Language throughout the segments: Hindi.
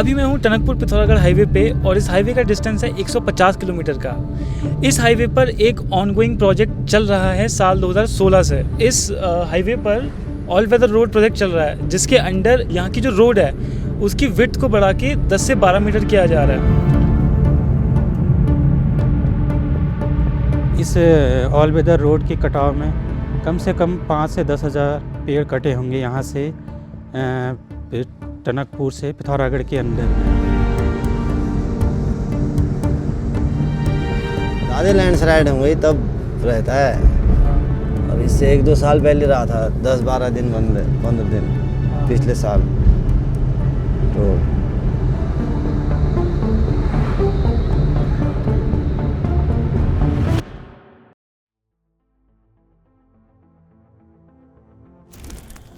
अभी मैं हूँ टनकपुर पिथौरागढ़ हाईवे पे और इस हाईवे का डिस्टेंस है 150 किलोमीटर का। इस हाईवे पर एक ऑनगोइंग प्रोजेक्ट चल रहा है साल 2016 से। इस हाईवे पर ऑल वेदर रोड प्रोजेक्ट चल रहा है, जिसके अंडर यहाँ की जो रोड है उसकी विड्थ को बढ़ा के 10 से 12 मीटर किया जा रहा है। इस ऑल वेदर रोड के कटाव में कम से कम 5 से 10 हज़ार पेड़ कटे होंगे यहाँ से टनकपुर से पिथौरागढ़ के अंदर। ज़्यादा लैंडस्लाइड होंगे तब रहता है। अब इससे 1-2 साल पहले रहा था, 10-12 दिन 15 दिन पिछले साल। तो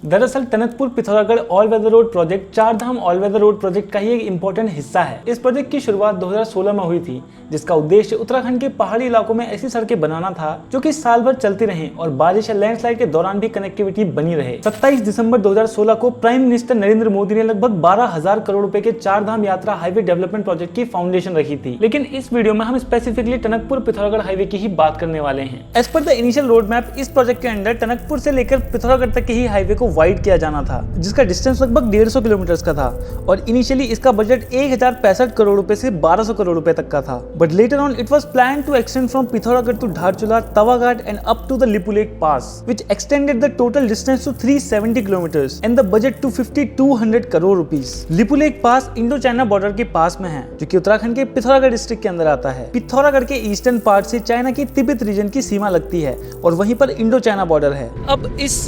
दरअसल Tanakpur Pithoragarh all weather road project Chardham all weather road project का ही एक इंपॉर्टेंट हिस्सा है। इस प्रोजेक्ट की शुरुआत 2016 में हुई थी, जिसका उद्देश्य उत्तराखंड के पहाड़ी इलाकों में ऐसी सड़कें बनाना था जो कि साल भर चलती रहें और बारिश या लैंडस्लाइड के दौरान भी कनेक्टिविटी बनी रहे। 27 दिसंबर 2016 को प्राइम मिनिस्टर नरेंद्र मोदी ने लगभग 12,000 करोड़ रुपए के चारधाम यात्रा हाईवे डेवलपमेंट प्रोजेक्ट की फाउंडेशन रखी थी। लेकिन इस वीडियो में हम स्पेसिफिकली टनकपुर पिथौरागढ़ हाईवे की ही बात करने वाले हैं। As per the initial road map, इस प्रोजेक्ट के अंडर टनकपुर से लेकर पिथौरागढ़ तक के ही हाईवे को वाइड किया जाना था, जिसका डिस्टेंस लगभग 150 किलोमीटर का था और इनिशियली इसका बजट 1065 करोड़ रुपए से 1200 करोड़ रुपए तक का था। But later on it was plan to extend from Pithoragarh to Dharchula, तवाघाट and up to the Lipulekh pass, which extended the total distance to 370 kilometres and the budget to 5200 crore rupees. Lipulekh pass Indo China border के पास में है, जो कि उत्तराखंड के पिथौरागढ़ डिस्ट्रिक्ट के अंदर आता है। पिथौरागढ़ के ईस्टर्न पार्ट से चाइना की तिब्बत रीजन की सीमा लगती है और वहीं पर इंडो चाइना बॉर्डर है। अब इस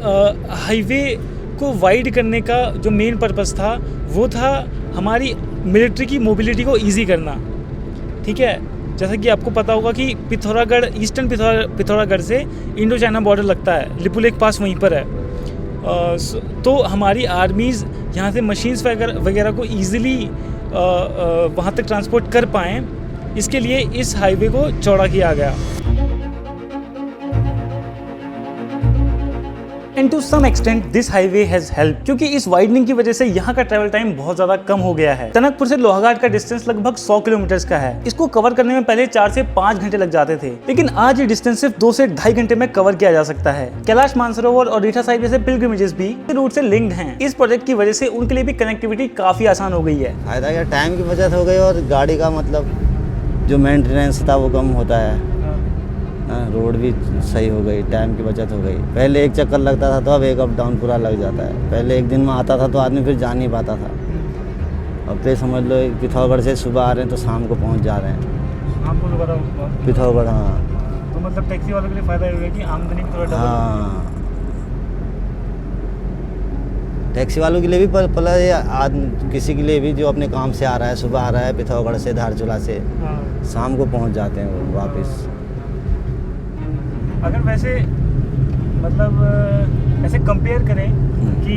हाईवे को वाइड करने का जो मेन पर्पस था वो था हमारी मिलिट्री की मोबिलिटी को इजी करना। ठीक है, जैसा कि आपको पता होगा कि पिथौरागढ़, ईस्टर्न पिथौरागढ़ से इंडो चाइना बॉर्डर लगता है, लिपुलेख पास वहीं पर है। तो हमारी आर्मीज़ यहाँ से मशीन्स वगैरह को ईजिली वहाँ तक ट्रांसपोर्ट कर पाएँ, इसके लिए इस हाईवे को चौड़ा किया गया। And to some extent this highway has helped, क्योंकि इस वाइडनिंग की वजह से यहाँ का ट्रैवल टाइम बहुत ज्यादा कम हो गया है। टनकपुर से लोहाघाट का डिस्टेंस लगभग 100 किलोमीटर का है। इसको कवर करने में पहले 4 से 5 घंटे लग जाते थे, लेकिन आज ये डिस्टेंस सिर्फ 2 से 2.5 घंटे में कवर किया जा सकता है। कैलाश मानसरोवर और रीठा साहिब जैसे पिलग्रिमेजेस भी रूट से लिंक्ड हैं। इस प्रोजेक्ट की वजह से उनके लिए भी कनेक्टिविटी काफी आसान हो गई है। फायदा क्या, टाइम की बचत हो गई और गाड़ी का मतलब जो मेंटेनेंस था वो कम होता है। रोड भी सही हो गई, टाइम की बचत हो गई। पहले एक चक्कर लगता था तो अब एक अप डाउन पूरा लग जाता है। पहले एक दिन में आता था तो आदमी फिर जा नहीं पाता था। अब तो समझ लो पिथौरागढ़ से सुबह आ रहे हैं तो शाम को पहुंच जा रहे हैं शाम को दोबारा पिथौरागढ़। हाँ, तो मतलब टैक्सी वालों के लिए फ़ायदा होगा कि आमदनी थोड़ा डबल। हाँ, टैक्सी वालों के लिए भी प्लस आदमी किसी के लिए भी जो अपने काम से आ रहा है, सुबह आ रहा है पिथौरागढ़ से धारचूला से, शाम को पहुँच जाते हैं वो वापस। अगर वैसे मतलब ऐसे कंपेयर करें कि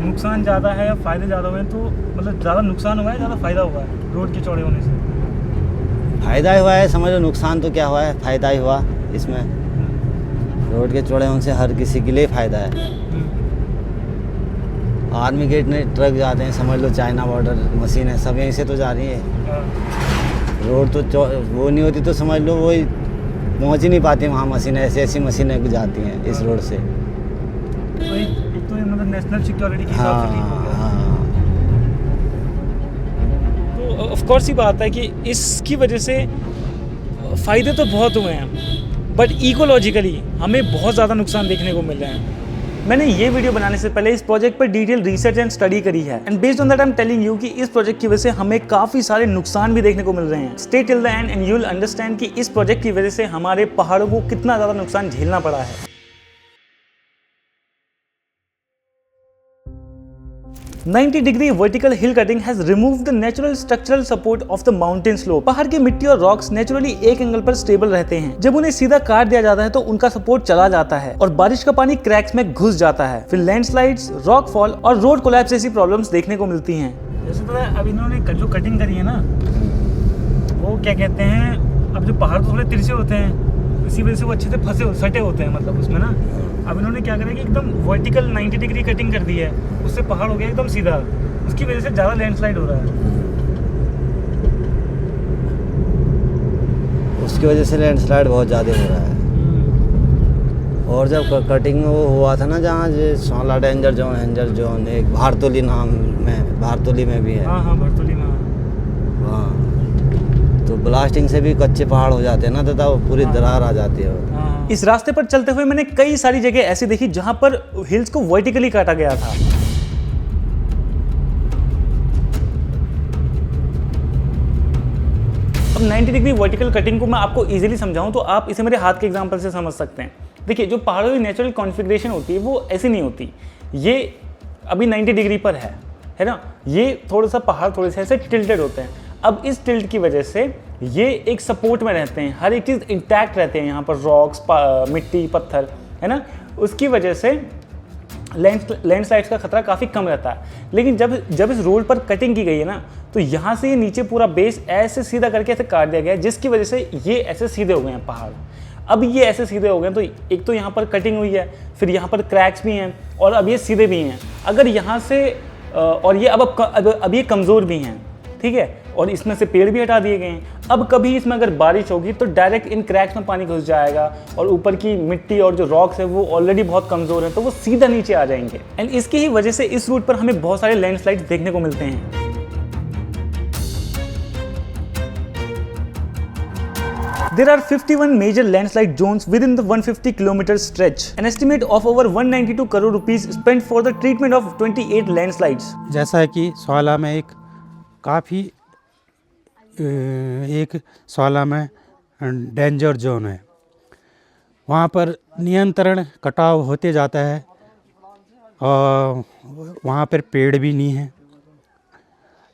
नुकसान ज़्यादा है या फ़ायदे ज़्यादा हुए, तो मतलब ज़्यादा नुकसान हुआ है, ज़्यादा फ़ायदा हुआ है रोड के चौड़े होने से? फ़ायदा ही हुआ है, समझ लो। नुकसान तो क्या हुआ है, फ़ायदा ही हुआ इसमें। रोड के चौड़े होने से हर किसी के लिए फ़ायदा है। आर्मी गेट में ट्रक जाते हैं, समझ लो चाइना बॉर्डर मशीन है, सब यहीं से तो जा रही है। रोड तो वो नहीं होती तो समझ लो वो पहुंच ही नहीं पाती वहाँ मशीनें। ऐसी मशीनें जाती हैं इस रोड से। तो एक तो मतलब नेशनल सिक्योरिटी की हिसाब से ठीक हो गया। हाँ। तो ऑफ कोर्स ही बात है कि इसकी वजह से फ़ायदे तो बहुत हुए हैं, बट इकोलॉजिकली हमें बहुत ज़्यादा नुकसान देखने को मिल रहे हैं। मैंने ये वीडियो बनाने से पहले इस प्रोजेक्ट पर डिटेल रिसर्च एंड स्टडी करी है, and based on that I am telling you कि इस प्रोजेक्ट की वजह से हमें काफी सारे नुकसान भी देखने को मिल रहे हैं। Stay till the end and you will understand कि इस प्रोजेक्ट की वजह से हमारे पहाड़ों को कितना ज्यादा नुकसान झेलना पड़ा है। 90 degree vertical hill cutting has removed the natural structural support of the mountain slope. पहाड़ की मिट्टी और रॉक्स नेचुरली एक एंगल पर स्टेबल रहते हैं। जब उन्हें सीधा काट दिया जाता है तो उनका सपोर्ट चला जाता है और बारिश का पानी क्रैक्स में घुस जाता है। फिर लैंडस्लाइड्स, रॉक फॉल और रोड कोलैप्स जैसी प्रॉब्लम्स देखने को मिलती हैं। जैसे तो अब इन्होंने जो कटिंग करी है ना, वो क्या कहते हैं, अब जो पहाड़ तो थोड़े तिरछे होते हैं, इसी वजह से वो अच्छे से सटे होते हैं मतलब उसमें ना। अब इन्होंने क्या करा कि एकदम वर्टिकल 90 डिग्री कटिंग कर दी है, उससे पहाड़ हो गया एकदम सीधा। उसकी वजह से ज़्यादा लैंडस्लाइड हो रहा है। उसकी वजह से लैंडस्लाइड बहुत ज़्यादा हो रहा है। और जब कटिंग वो हुआ था ना, जहाँ जो सोला डेंजर जोन एक भारतोली नाम में, भारतोली में भी है। हाँ भारतोली में। हाँ, तो ब्लास्टिंग से भी कच्चे पहाड़ हो जाते हैं ना, तथा वो पूरी दरार आ जाती है। इस रास्ते पर चलते हुए मैंने कई सारी जगह ऐसी देखी जहां पर हिल्स को वर्टिकली काटा गया था। अब 90 डिग्री वर्टिकल कटिंग को मैं आपको इजीली समझाऊं तो आप इसे मेरे हाथ के एग्जांपल से समझ सकते हैं। देखिए, जो पहाड़ों की नेचुरल कॉन्फ़िगरेशन होती है वो ऐसी नहीं होती। ये अभी 90 डिग्री पर है ना। ये थोड़ा सा पहाड़ थोड़े से ऐसे टिल्टेड होते हैं। अब इस टिल्ट की वजह से ये एक सपोर्ट में रहते हैं, हर एक चीज़ इंटैक्ट रहते हैं यहाँ पर, रॉक्स, मिट्टी, पत्थर, है ना। उसकी वजह से लैंडस्लाइड्स का खतरा काफ़ी कम रहता है। लेकिन जब इस रोड पर कटिंग की गई है ना, तो यहाँ से ये नीचे पूरा बेस ऐसे सीधा करके ऐसे काट दिया गया है, जिसकी वजह से ये ऐसे सीधे हो गए हैं पहाड़। अब ये ऐसे सीधे हो गए तो एक तो यहाँ पर कटिंग हुई है, फिर यहाँ पर क्रैक्स भी हैं, और अब ये सीधे भी हैं। अगर यहाँ से और ये अब ये कमज़ोर भी हैं, ठीक है, और इसमें से पेड़ भी हटा दिए गए हैं। अब कभी इसमें अगर बारिश होगी तो डायरेक्ट इन क्रैक्स में पानी घुस जाएगा, और ऊपर की मिट्टी और जो रॉक्स है वो ऑलरेडी बहुत कमज़ोर हैं, तो वो सीधा नीचे आ जाएंगे। एंड इसकी ही वजह से इस रूट पर हमें बहुत सारे लैंडस्लाइड्स देखने को मिलते हैं। There are 51 major landslide zones within the 150 km stretch. An estimate of over 192 crore rupees spent for the treatment of 28 landslides. जैसा है कि स्वाला में एक स्वाला में डेंजर जोन है, वहाँ पर नियंत्रण कटाव होते जाता है, और वहाँ पर पेड़ भी नहीं है।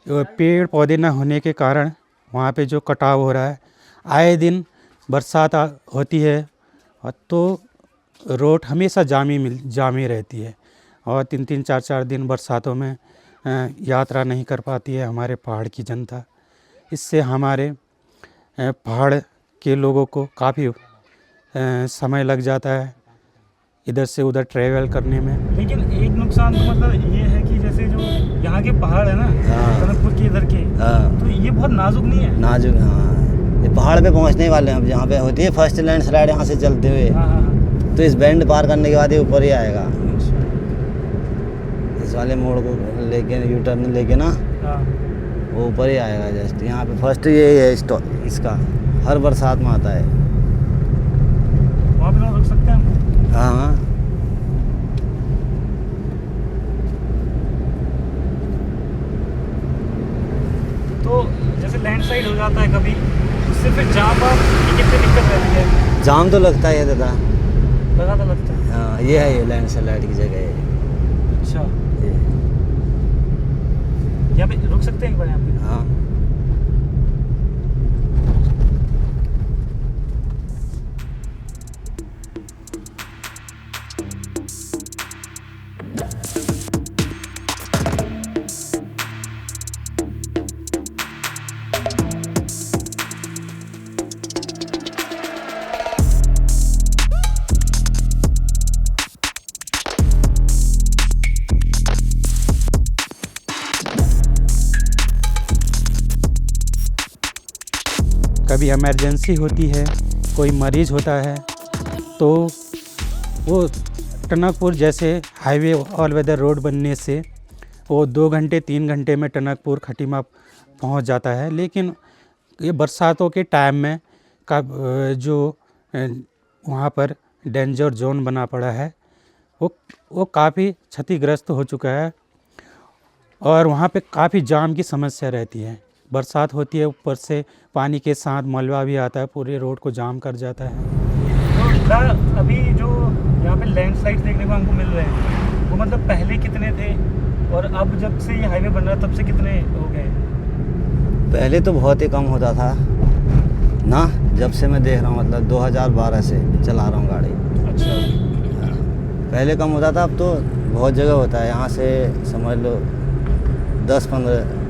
और पेड़ पौधे न होने के कारण वहाँ पे जो कटाव हो रहा है, आए दिन बरसात होती है और तो रोड हमेशा जामी रहती है, और 3-3, 4-4 दिन बरसातों में यात्रा नहीं कर पाती है हमारे पहाड़ की जनता। इससे हमारे पहाड़ के लोगों को काफ़ी समय लग जाता है इधर से उधर ट्रैवल करने में। लेकिन एक नुकसान तो मतलब ये है कि जैसे जो यहाँ के पहाड़ है ना, टनकपुर के इधर के, तो ये बहुत नाजुक नहीं है। नाजुक, हाँ, ये पहाड़ पे पहुँचने वाले हैं। अब जहाँ पे होती है फर्स्ट लैंडस्लाइड, यहाँ से चलते हुए, तो इस बैंड पार करने के बाद ये ऊपर ही आएगा। इस वाले मोड़ को लेके, यू टर्न लेके ना, वो ऊपर ही आएगा जस्ट। यहाँ पे फर्स्ट यही है इसका, हर बरसात में आता है। वहाँ पे रुक सकते हैं हम? हाँ, तो जैसे लैंडस्लाइड हो जाता है कभी, उससे फिर जाम की कितनी दिक्कत रहती है? जाम तो लगता ही है दादा, लगा तो लगता है। हाँ, ये है, ये लैंडस्लाइड की जगह है। अच्छा, यहाँ पे रुक सकते हैं एक बार यहाँ पे? हाँ, कभी इमरजेंसी होती है, कोई मरीज़ होता है, तो वो टनकपुर जैसे हाईवे ऑल वेदर रोड बनने से वो 2 घंटे 3 घंटे में टनकपुर खटीमा पहुंच जाता है। लेकिन ये बरसातों के टाइम में का जो वहाँ पर डेंजर जोन बना पड़ा है, वो काफ़ी क्षतिग्रस्त हो चुका है, और वहाँ पे काफ़ी जाम की समस्या रहती है। बरसात होती है, ऊपर से पानी के साथ मलबा भी आता है, पूरे रोड को जाम कर जाता है। तो अभी जो यहाँ पे लैंडस्लाइड देखने को हमको मिल रहे हैं, वो मतलब पहले कितने थे, और अब जब से ये हाईवे बन रहा है तब से कितने हो गए? पहले तो बहुत ही कम होता था ना, जब से मैं देख रहा हूँ, मतलब 2012 से चला रहा हूँ गाड़ी। अच्छा, पहले कम होता था, अब तो बहुत जगह होता है। यहाँ से समझ लो 10-15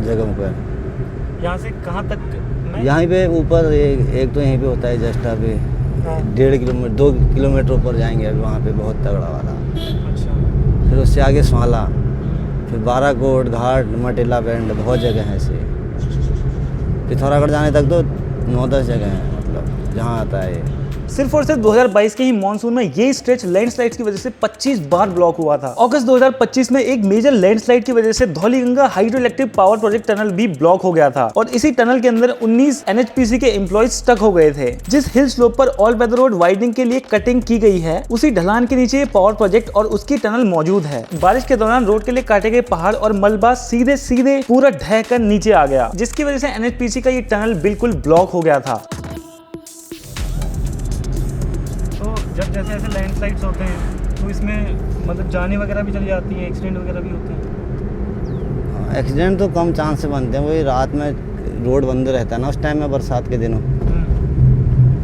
जगहों पर। यहाँ से कहाँ तक? यहाँ पे ऊपर एक तो यहीं पे होता है जस्ट, अभी 1.5 किलोमीटर 2 किलोमीटर ऊपर जाएंगे, अभी वहाँ पे बहुत तगड़ा वाला। अच्छा, फिर उससे आगे स्वाला, फिर बाराकोट घाट मटेला बैंड बहुत जगह हैं ऐसे। पिथौरागढ़ जाने तक तो 9-10 जगह हैं मतलब जहाँ आता है ये। सिर्फ और सिर्फ 2022 के ही मानसून में ये स्ट्रेच लैंडस्लाइड्स की वजह से 25 बार ब्लॉक हुआ था। अगस्त 2025 में एक मेजर लैंडस्लाइड की वजह से Dhauliganga hydro electric power project tunnel भी ब्लॉक हो गया था और इसी टनल के अंदर 19 NHPC के एम्प्लॉइज स्टक हो गए थे। जिस हिल स्लोप पर ऑल वेदर रोड वाइडनिंग के लिए कटिंग की गई है उसी ढलान के नीचे पावर प्रोजेक्ट और उसकी टनल मौजूद है। बारिश के दौरान रोड के लिए काटे गए पहाड़ और मलबा सीधे सीधे पूरा ढह कर नीचे आ गया, जिसकी वजह से NHPC का ये टनल बिल्कुल ब्लॉक हो गया था। जब जैसे ऐसे लैंडस्लाइड्स होते हैं तो इसमें मतलब जाने वगैरह भी चली जाती है, एक्सीडेंट वगैरह भी होते हैं। एक्सीडेंट तो कम चांस से बनते हैं, वही रात में रोड बंद रहता है ना उस टाइम में, बरसात के दिनों।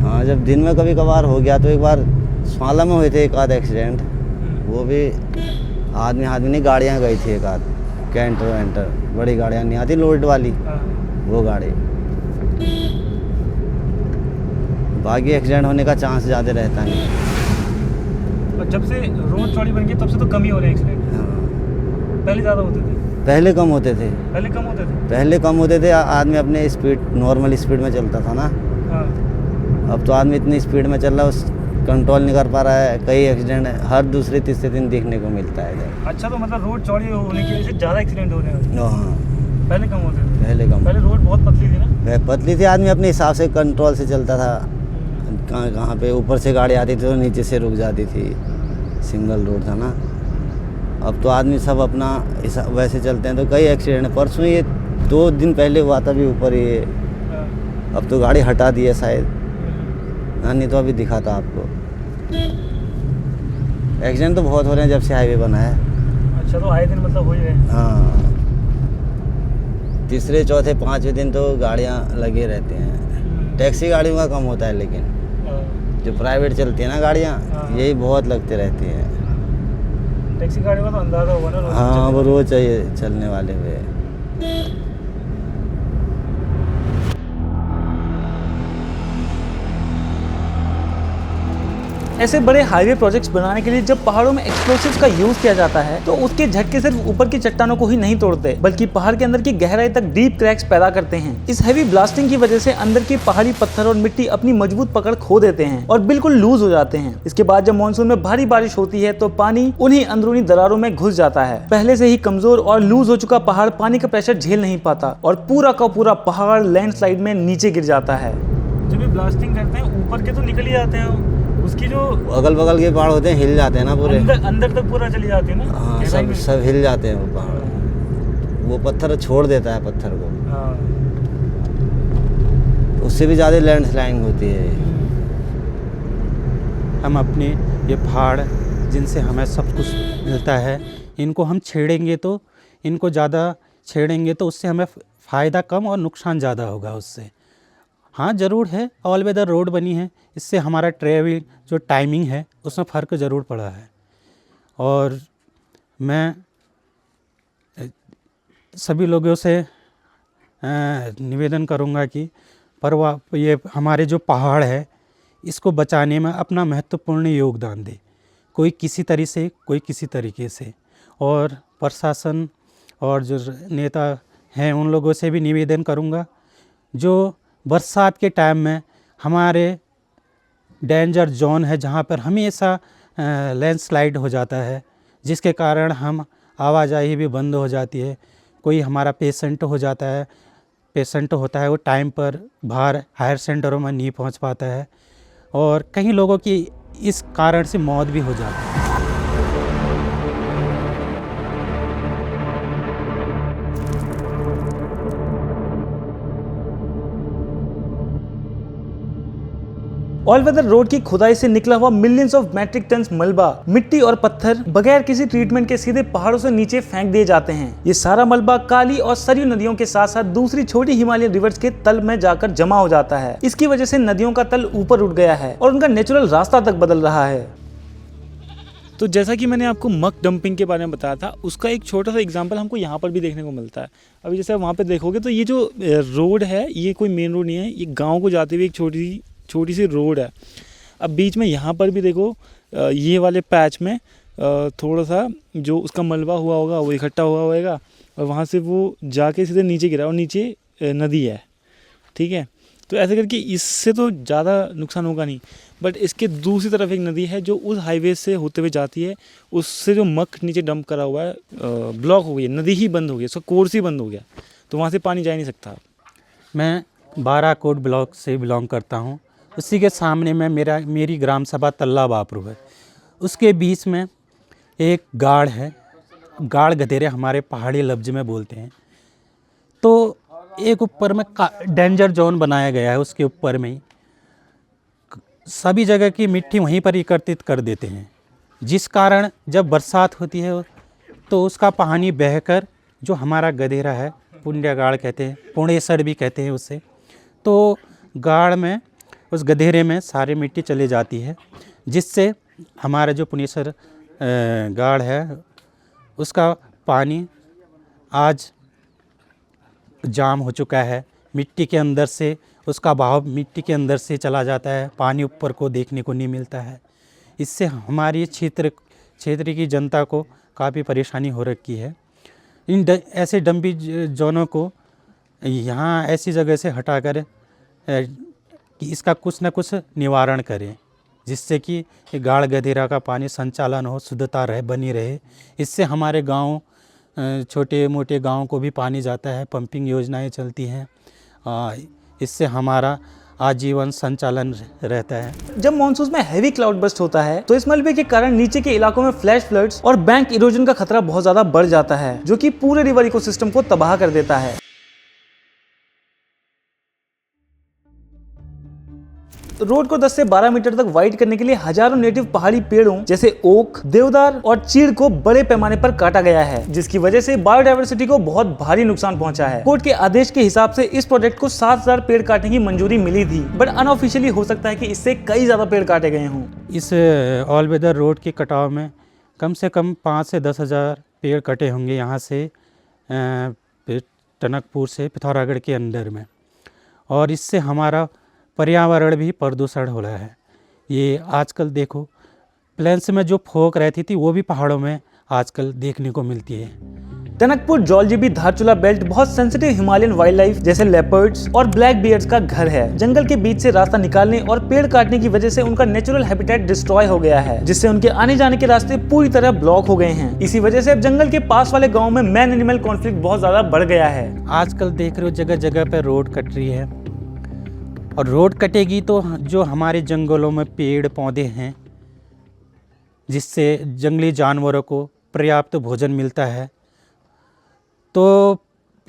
हाँ, जब दिन में कभी कभार हो गया तो एक बार स्वाला में हुए थे एक आध एक्सीडेंट, वो भी आदमी नहीं गाड़ियाँ गई थी, एक आध कैंटर वैंटर बड़ी गाड़ियाँ नहीं आती लोड वाली, वो गाड़ी। बाकी एक्सीडेंट होने का चांस ज़्यादा रहता नहीं। और जब से रोड चौड़ी बन गई तब से तो कम ही हो रहे हैं एक्सीडेंट। हाँ। पहले ज़्यादा होते थे? पहले कम होते थे। पहले कम होते थे, आदमी अपने स्पीड नॉर्मल स्पीड में चलता था ना। हाँ। अब तो आदमी इतनी स्पीड में चल रहा है, उस कंट्रोल नहीं कर पा रहा है। कई एक्सीडेंट हर दूसरे तीसरे दिन देखने को मिलता है इधर। अच्छा, तो मतलब रोड चौड़ी होने की वजह से ज़्यादा एक्सीडेंट हो रहे हैं? हाँ, पहले कम होते थे। पहले रोड बहुत पतली थी ना? पतली थी, आदमी अपने हिसाब से कंट्रोल से चलता था। कहाँ पे ऊपर से गाड़ी आती थी तो नीचे से रुक जाती थी, सिंगल रोड था ना। अब तो आदमी सब अपना वैसे चलते हैं तो कई एक्सीडेंट। परसों ये 2 दिन पहले हुआ था भी ऊपर ये, अब तो गाड़ी हटा दी है शायद, नहीं तो अभी दिखा था आपको। एक्सीडेंट तो बहुत हो रहे हैं जब से हाईवे बना है। अच्छा, तो आए दिन मतलब हो ही रहे हैं? हाँ, तीसरे चौथे पाँचवें दिन तो गाड़ियाँ लगे रहते हैं। टैक्सी गाड़ियों का कम होता है, लेकिन जो प्राइवेट चलती है ना गाड़ियाँ, यही बहुत लगते रहती हैं। टैक्सी गाड़ियों का तो अंदाज़ा होगा ना? हाँ, वो रोज चाहिए चलने वाले हुए। ऐसे बड़े हाईवे प्रोजेक्ट्स बनाने के लिए जब पहाड़ों में एक्सप्लोसिव्स का यूज किया जाता है तो उसके झटके सिर्फ ऊपर की चट्टानों को ही नहीं तोड़ते, बल्कि पहाड़ के अंदर की गहराई तक डीप क्रैक्स पैदा करते हैं। इस हैवी ब्लास्टिंग की वजह से अंदर की पहाड़ी पत्थर और मिट्टी अपनी मजबूत पकड़ खो देते हैं और बिल्कुल लूज हो जाते हैं। इसके बाद जब मानसून में भारी बारिश होती है तो पानी उन्हीं अंदरूनी दरारों में घुस जाता है। पहले से ही कमजोर और लूज हो चुका पहाड़ पानी का प्रेशर झेल नहीं पाता और पूरा का पूरा पहाड़ लैंडस्लाइड में नीचे गिर जाता है। जब ये ब्लास्टिंग करते हैं ऊपर के तो निकल ही जाते हैं, उसकी जो अगल बगल के पहाड़ होते हैं हिल जाते हैं ना पूरे, अंदर तक पूरा चली जाती है ना। हाँ, सब हिल जाते हैं वो पहाड़। वो पत्थर छोड़ देता है पत्थर को। हाँ। उससे भी ज़्यादा लैंडस्लाइडिंग होती है। हम अपने ये पहाड़ जिनसे हमें सब कुछ मिलता है, इनको हम छेड़ेंगे तो उससे हमें फ़ायदा कम और नुकसान ज़्यादा होगा उससे। हाँ, ज़रूर है, ऑल वेदर रोड बनी है, इससे हमारा ट्रैवल जो टाइमिंग है उसमें फ़र्क ज़रूर पड़ा है। और मैं सभी लोगों से निवेदन करूँगा कि ये हमारे जो पहाड़ है इसको बचाने में अपना महत्वपूर्ण योगदान दे, कोई किसी तरह से, कोई किसी तरीके से। और प्रशासन और जो नेता हैं उन लोगों से भी निवेदन करूँगा, जो बरसात के टाइम में हमारे डेंजर जोन है जहाँ पर हमेशा लैंडस्लाइड हो जाता है, जिसके कारण हम आवाजाही भी बंद हो जाती है। कोई हमारा पेशेंट होता है वो टाइम पर बाहर हायर सेंटरों में नहीं पहुँच पाता है और कई लोगों की इस कारण से मौत भी हो जाती है। ऑल वेदर रोड की खुदाई से निकला हुआ मिलियंस ऑफ मैट्रिक टन्स मलबा, मिट्टी और पत्थर बगैर किसी ट्रीटमेंट के सीधे पहाड़ों से नीचे फेंक दिए जाते हैं। ये सारा मलबा काली और सरयू नदियों के साथ साथ दूसरी छोटी हिमालयन रिवर्स के तल में जाकर जमा हो जाता है। इसकी वजह से नदियों का तल ऊपर उठ गया है और उनका नेचुरल रास्ता तक बदल रहा है। तो जैसा कि मैंने आपको मक डंपिंग के बारे में बताया था, उसका एक छोटा सा एग्जांपल हमको यहाँ पर भी देखने को मिलता है। अभी जैसे वहाँ पे देखोगे तो ये जो रोड है ये कोई मेन रोड नहीं है, ये गाँव को जाते हुए एक छोटी सी रोड है। अब बीच में यहाँ पर भी देखो ये वाले पैच में थोड़ा सा जो उसका मलबा हुआ होगा वो इकट्ठा हुआ होगा और वहाँ से वो जाके सीधे नीचे गिरा और नीचे नदी है, ठीक है। तो ऐसे करके इससे तो ज़्यादा नुकसान होगा नहीं, बट इसके दूसरी तरफ एक नदी है जो उस हाईवे से होते हुए जाती है, उससे जो मक नीचे डंप करा हुआ है ब्लॉक हो गई है, नदी ही बंद हो गई, उसका कोर्स ही बंद हो गया, तो वहाँ से पानी जा ही नहीं सकता। मैं बाराकोट ब्लॉक से बिलोंग करता हूँ। उसी के सामने में मेरी ग्राम सभा तल्ला बापरू है। उसके बीच में एक गाड़ है, गाड़ गधेरे हमारे पहाड़ी लफ्ज़ में बोलते हैं। तो एक ऊपर में डेंजर जोन बनाया गया है, उसके ऊपर में ही सभी जगह की मिट्टी वहीं पर एकत्रित कर देते हैं, जिस कारण जब बरसात होती है तो उसका पानी बहकर जो हमारा गधेरा है, पुंड्या गाड़ कहते हैं, पुणेसर भी कहते हैं उसे, तो गाड़ में उस गधेरे में सारी मिट्टी चली जाती है, जिससे हमारा जो पुणेसर गाड़ है उसका पानी आज जाम हो चुका है। मिट्टी के अंदर से उसका बहाव मिट्टी के अंदर से चला जाता है, पानी ऊपर को देखने को नहीं मिलता है। इससे हमारी क्षेत्र की जनता को काफ़ी परेशानी हो रखी है। ऐसे डंपी जोनों को यहाँ ऐसी जगह से हटाकर कि इसका कुछ न कुछ निवारण करें, जिससे कि गाड़ गधेरा का पानी संचालन हो, शुद्धता बनी रहे। इससे हमारे गांव, छोटे मोटे गांव को भी पानी जाता है, पंपिंग योजनाएं चलती हैं, इससे हमारा आजीवन संचालन रहता है। जब मॉनसून में हैवी क्लाउड बर्स्ट होता है तो इस मलबे के कारण नीचे के इलाकों में फ्लैश फ्लड्स और बैंक इरोजन का खतरा बहुत ज्यादा बढ़ जाता है, जो कि पूरे रिवर इकोसिस्टम को तबाह कर देता है। रोड को 10 से 12 मीटर तक वाइड करने के लिए हजारों नेटिव पहाड़ी पेड़ों जैसे ओक, देवदार और चीड़ को बड़े पैमाने पर काटा गया है, जिसकी वजह से बायोडायवर्सिटी को बहुत भारी नुकसान पहुंचा है। कोर्ट के आदेश के हिसाब से इस प्रोजेक्ट को 7000 पेड़ काटने की मंजूरी मिली थी, बट अनऑफिशियली हो सकता है कि इससे कई ज्यादा पेड़ काटे गए हों। इस ऑल वेदर रोड के कटाव में कम से कम 5 से 10 हज़ार पेड़ कटे होंगे यहाँ से टनकपुर से पिथौरागढ़ के अंदर में, और इससे हमारा पर्यावरण भी प्रदूषण हो रहा है। ये आजकल देखो प्लेन्स में जो फोक रहती थी वो भी पहाड़ों में आजकल देखने को मिलती है। टनकपुर जौलजीबी धारचूला बेल्ट बहुत सेंसिटिव हिमालयन वाइल्ड लाइफ जैसे लेपर्ड्स और ब्लैक बियर्ड्स का घर है। जंगल के बीच से रास्ता निकालने और पेड़ काटने की वजह से उनका नेचुरल हैबिटेट डिस्ट्रॉय हो गया है, जिससे उनके आने जाने के रास्ते पूरी तरह ब्लॉक हो गए हैं। इसी वजह से अब जंगल के पास वाले गाँव में मैन एनिमल कॉन्फ्लिक्ट बहुत ज्यादा बढ़ गया है। आजकल देख रहे हो जगह जगह पे रोड कट रही है, और रोड कटेगी तो जो हमारे जंगलों में पेड़ पौधे हैं, जिससे जंगली जानवरों को पर्याप्त भोजन मिलता है, तो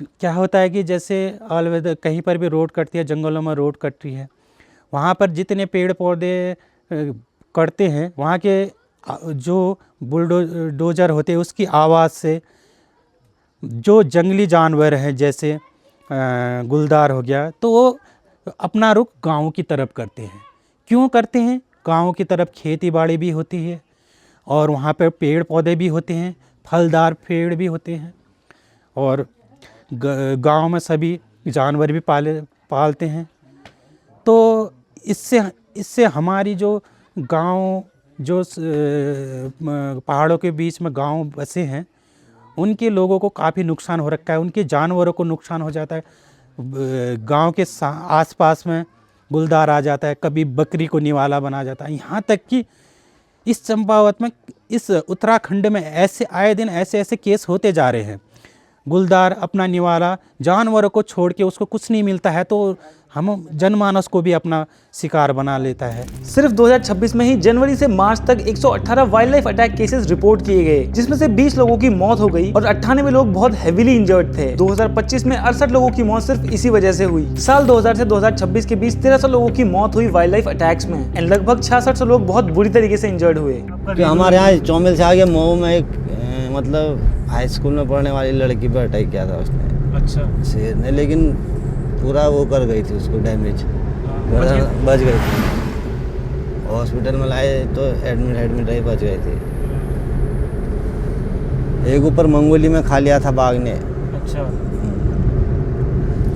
क्या होता है कि जैसे ऑलवेदर कहीं पर भी रोड कटती है, जंगलों में रोड कट रही है, वहाँ पर जितने पेड़ पौधे कटते हैं, वहाँ के जो बुलडोजर होते हैं उसकी आवाज़ से जो जंगली जानवर हैं जैसे गुलदार हो गया, तो वो अपना रुख गाँव की तरफ करते हैं। क्यों करते हैं? गाँव की तरफ खेती बाड़ी भी होती है और वहाँ पर पेड़ पौधे भी होते हैं, फलदार पेड़ भी होते हैं, और गांव में सभी जानवर भी पालते हैं। तो इससे हमारी जो गांव, जो पहाड़ों के बीच में गांव बसे हैं, उनके लोगों को काफ़ी नुकसान हो रखा है, उनके जानवरों को नुकसान हो जाता है। गांव के आसपास में गुलदार आ जाता है, कभी बकरी को निवाला बना जाता है। यहाँ तक कि इस चंपावत में, इस उत्तराखंड में ऐसे आए दिन ऐसे केस होते जा रहे हैं। गुलदार अपना निवाला जानवरों को छोड़ के उसको कुछ नहीं मिलता है, तो हम जनमानस को भी अपना शिकार बना लेता है। सिर्फ 2026 में ही जनवरी से मार्च तक 118 wild life attack cases report किए गए, जिसमें से 20 लोगों की मौत हो गई और 98 लोग बहुत हेवीली इंजर्ड थे। 2025 में 68 लोगों की मौत सिर्फ इसी वजह से हुई। साल 2000 से 2026 के बीच 1300 लोगों की मौत हुई वाइल्ड लाइफ अटैक्स में, एंड लगभग 6600 लोग बहुत बुरी तरीके से इंजर्ड हुए। हमारे यहाँ चौमिल से आगे मऊ में एक मतलब हाई स्कूल में पढ़ने वाली लड़की पर अटैक किया था उसने। अच्छा। शेर ने, लेकिन पूरा वो कर गई थी, उसको डैमेज, बच गई थी। हॉस्पिटल में लाए तो एडमिट रही, बच गई थी। एक ऊपर मंगोली में खा लिया था बाघ ने। अच्छा।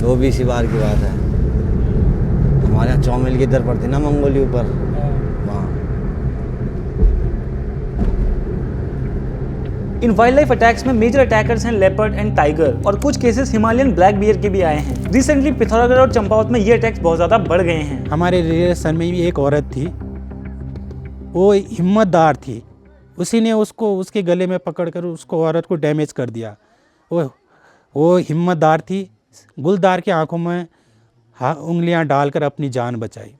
वो भी इसी बार की बात है। हमारे यहाँ चौमिल की इधर पड़ती ना मंगोली ऊपर, वहाँ इन वाइल्ड लाइफ अटैक्स में मेजर अटैकर्स हैं लेपर्ड एंड टाइगर, और कुछ केसेस हिमालयन ब्लैक बियर के भी आए हैं। रिसेंटली पिथौरागढ़ और चंपावत में ये अटैक्स बहुत ज्यादा बढ़ गए हैं। हमारे रिलेशन में भी एक औरत थी, वो हिम्मतदार थी, उसी ने उसको उसके गले में पकड़कर उसको औरत को डैमेज कर दिया। वो हिम्मतदार थी, गुलदार की आंखों में उंगलियां डालकर अपनी जान बचाई।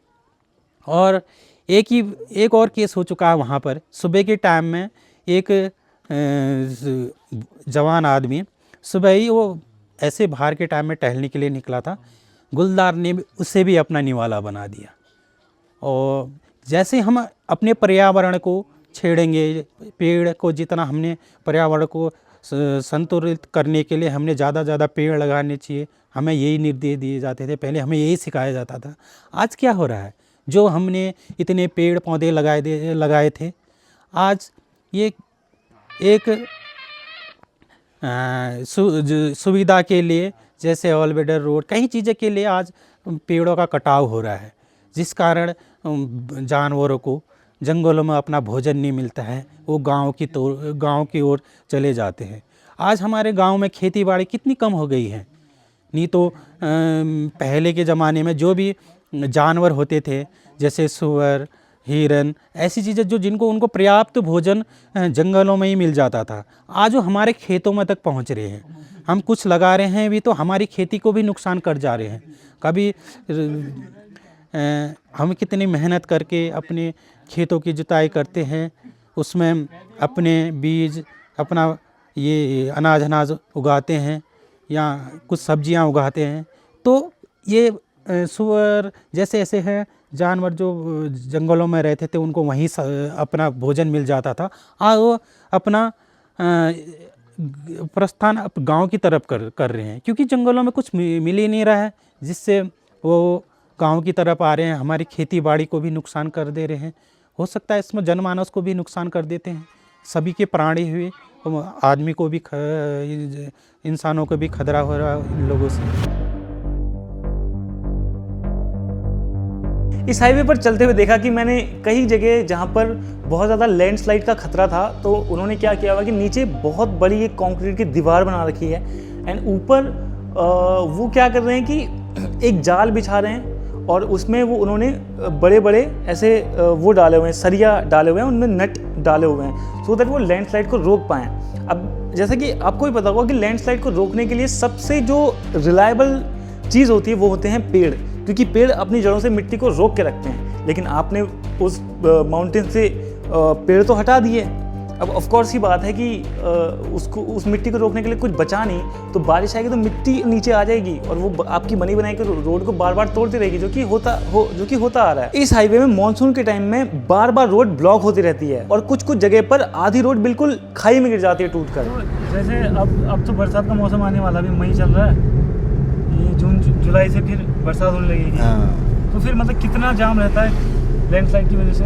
और एक और केस हो चुका है वहाँ पर। सुबह के टाइम में एक जवान आदमी सुबह ही वो ऐसे बाहर के टाइम में टहलने के लिए निकला था, गुलदार ने उसे भी अपना निवाला बना दिया। और जैसे हम अपने पर्यावरण को छेड़ेंगे, पेड़ को जितना हमने पर्यावरण को संतुलित करने के लिए हमने ज़्यादा पेड़ लगाने चाहिए, हमें यही निर्देश दिए जाते थे, पहले हमें यही सिखाया जाता था। आज क्या हो रहा है, जो हमने इतने पेड़ पौधे लगाए थे, आज ये एक सुविधा के लिए, जैसे ऑल वेदर रोड, कई चीज़ें के लिए आज पेड़ों का कटाव हो रहा है, जिस कारण जानवरों को जंगलों में अपना भोजन नहीं मिलता है, वो गांव की ओर चले जाते हैं। आज हमारे गांव में खेती बाड़ी कितनी कम हो गई है। नहीं तो पहले के ज़माने में जो भी जानवर होते थे, जैसे सुअर, हिरन, ऐसी चीज़ें जो जिनको उनको पर्याप्त भोजन जंगलों में ही मिल जाता था, आज वो हमारे खेतों में तक पहुंच रहे हैं। हम कुछ लगा रहे हैं भी तो हमारी खेती को भी नुकसान कर जा रहे हैं। कभी हम कितनी मेहनत करके अपने खेतों की जुताई करते हैं, उसमें अपने बीज, अपना ये अनाज उगाते हैं या कुछ सब्जियां उगाते हैं, तो ये सुअर जैसे ऐसे हैं जानवर जो जंगलों में रहते थे, उनको वहीं अपना भोजन मिल जाता था। आज वो अपना प्रस्थान गांव की तरफ कर रहे हैं, क्योंकि जंगलों में कुछ मिल ही नहीं रहा है, जिससे वो गांव की तरफ आ रहे हैं, हमारी खेती बाड़ी को भी नुकसान कर दे रहे हैं। हो सकता है इसमें जनमानस को भी नुकसान कर देते हैं, सभी के प्राणी हुए, आदमी को भी, इंसानों को भी खतरा हो रहा है इन लोगों से। इस हाईवे पर चलते हुए देखा कि मैंने कई जगह जहाँ पर बहुत ज़्यादा लैंडस्लाइड का खतरा था, तो उन्होंने क्या किया हुआ कि नीचे बहुत बड़ी एक कंक्रीट की दीवार बना रखी है, एंड ऊपर वो क्या कर रहे हैं कि एक जाल बिछा रहे हैं, और उसमें वो उन्होंने बड़े बड़े ऐसे वो डाले हुए हैं, सरिया डाले हुए हैं, उनमें नट डाले हुए हैं, सो दैट वो लैंडस्लाइड को रोक पाएँ। अब जैसा कि आपको भी पता होगा कि लैंडस्लाइड को रोकने के लिए सबसे जो रिलायबल चीज़ होती है वो होते हैं पेड़, क्योंकि पेड़ अपनी जड़ों से मिट्टी को रोक के रखते हैं। लेकिन आपने उस माउंटेन से पेड़ तो हटा दिए। अब ऑफ कोर्स की बात है कि उस मिट्टी को रोकने के लिए कुछ बचा नहीं, तो बारिश आएगी तो मिट्टी नीचे आ जाएगी और वो आपकी बनी बनाई के रोड को बार बार तोड़ती रहेगी, जो कि होता आ रहा है। इस हाईवे में मानसून के टाइम में बार बार रोड ब्लॉक होती रहती है, और कुछ जगह पर आधी रोड बिल्कुल खाई में गिर जाती है टूट कर। जैसे अब तो बरसात का मौसम आने वाला, अभी मई चल रहा है, ये जून जुलाई से फिर बरसात होने लगेगी। तो फिर मतलब कितना जाम रहता है लैंडस्लाइड की वजह से?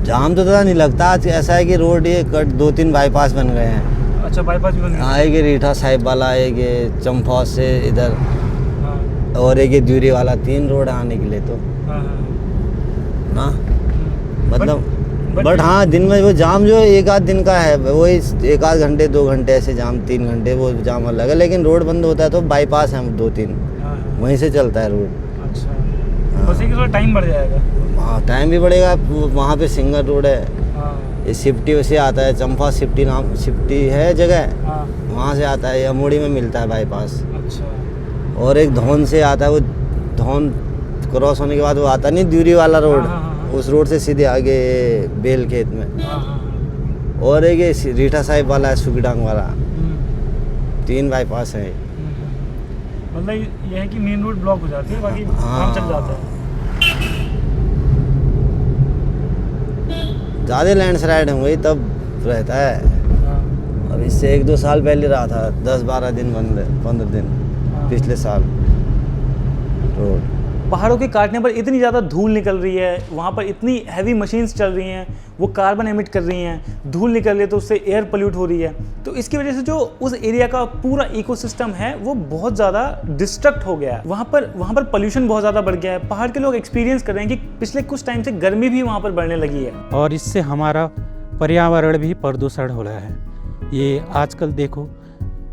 जाम तो ज़्यादा नहीं लगता। आज ऐसा है कि रोड ये कट 2-3 बाईपास बन गए हैं। अच्छा, बाईपास भी बन गए? आएगी रीठा साहिब वाला, आएगी चंपावत से इधर, और एक ये द्यूरी वाला, 3 रोड आने के लिए तो ना, मतलब बट हाँ, दिन में वो जाम जो 1-8 दिन का है, वही 1-8 घंटे 2 घंटे ऐसे जाम, 3 घंटे वो जाम अलग है। लेकिन रोड बंद होता है तो बाईपास है 2-3, वहीं से चलता है रोड। अच्छा, बस एक थोड़ा टाइम बढ़ जाएगा। हाँ, टाइम भी बढ़ेगा। वहाँ पे सिंगल रोड है, ये सिफ्टी वैसे आता है, चंपा सिफ्टी है जगह, वहाँ से आता है, अमोड़ी में मिलता है बाईपास। अच्छा। और एक धौन से आता है, वो धौन क्रॉस होने के बाद वो आता नहीं द्यूरी वाला रोड, उस रोड से सीधे आगे बेल खेत में। और एक ये रीठा साहिब वाला है, सुगीडांग वाला, 3 बाईपास है। मतलब ये है कि मेन रोड ब्लॉक हो जाती है, बाकी काम चल जाता है। ज़्यादा लैंडस्लाइड होंगे तब रहता है। अब इससे 1-2 साल पहले रहा था, 10-12 दिन बंद, 15 दिन पिछले साल रोड। पहाड़ों के काटने पर इतनी ज़्यादा धूल निकल रही है, वहाँ पर इतनी हैवी मशीन्स चल रही हैं, वो कार्बन एमिट कर रही हैं, धूल निकल रही है तो उससे एयर पोल्यूट हो रही है। तो इसकी वजह से जो उस एरिया का पूरा इकोसिस्टम है वो बहुत ज़्यादा डिस्ट्रक्ट हो गया है। वहाँ पर पोल्यूशन बहुत ज़्यादा बढ़ गया है। पहाड़ के लोग एक्सपीरियंस कर रहे हैं कि पिछले कुछ टाइम से गर्मी भी वहाँ पर बढ़ने लगी है। और इससे हमारा पर्यावरण भी प्रदूषण हो रहा है। ये आजकल देखो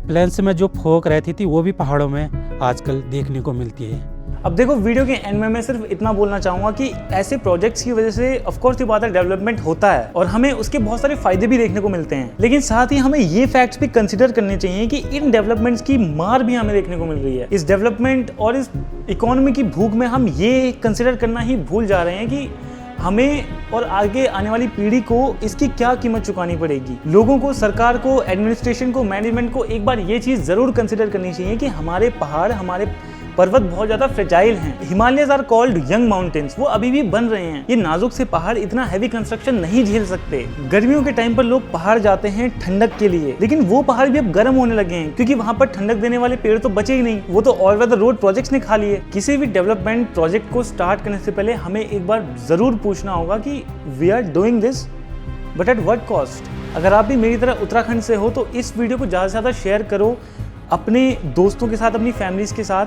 प्लेन्स में जो फोक रहती थी वो भी पहाड़ों में आजकल देखने को मिलती है। अब देखो वीडियो के एंड में मैं सिर्फ इतना बोलना चाहूँगा कि ऐसे प्रोजेक्ट्स की वजह से ऑफ कोर्स ये बात है डेवलपमेंट होता है और हमें उसके बहुत सारे फायदे भी देखने को मिलते हैं, लेकिन साथ ही हमें ये फैक्ट्स भी कंसिडर करने चाहिए कि इन डेवलपमेंट्स की मार भी हमें देखने को मिल रही है। इस डेवलपमेंट और इस इकोनॉमी की भूख में हम ये कंसिडर करना ही भूल जा रहे हैं कि हमें और आगे आने वाली पीढ़ी को इसकी क्या कीमत चुकानी पड़ेगी। लोगों को, सरकार को, एडमिनिस्ट्रेशन को, मैनेजमेंट को एक बार ये चीज़ ज़रूर कंसिडर करनी चाहिए कि हमारे पहाड़, हमारे पर्वत बहुत ज़्यादा फ्रेजाइल हैं। Himalayas are called young mountains, वो अभी भी बन रहे हैं। ये नाजुक से पहाड़ इतना हैवी कंस्ट्रक्शन नहीं झेल सकते। गर्मियों के टाइम पर लोग पहाड़ जाते हैं ठंडक के लिए, लेकिन वो पहाड़ भी अब गर्म होने लगे हैं क्योंकि वहाँ पर ठंडक देने वाले पेड़ तो बचे ही नहीं, वो तो ऑल वेदर रोड प्रोजेक्ट्स ने खा लिए। किसी भी डेवलपमेंट प्रोजेक्ट को स्टार्ट करने से पहले हमें एक बार ज़रूर पूछना होगा कि we are doing this but at what cost. अगर आप भी मेरी तरह उत्तराखंड से हो तो इस वीडियो को ज़्यादा से ज़्यादा शेयर करो अपने दोस्तों के साथ, अपनी फैमिलीज़ के साथ,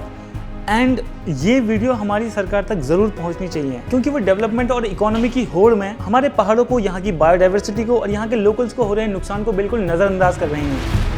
एंड ये वीडियो हमारी सरकार तक ज़रूर पहुंचनी चाहिए क्योंकि वो डेवलपमेंट और इकोनॉमी की होड़ में हमारे पहाड़ों को, यहाँ की बायोडाइवर्सिटी को और यहाँ के लोकल्स को हो रहे नुकसान को बिल्कुल नज़रअंदाज कर रही हैं।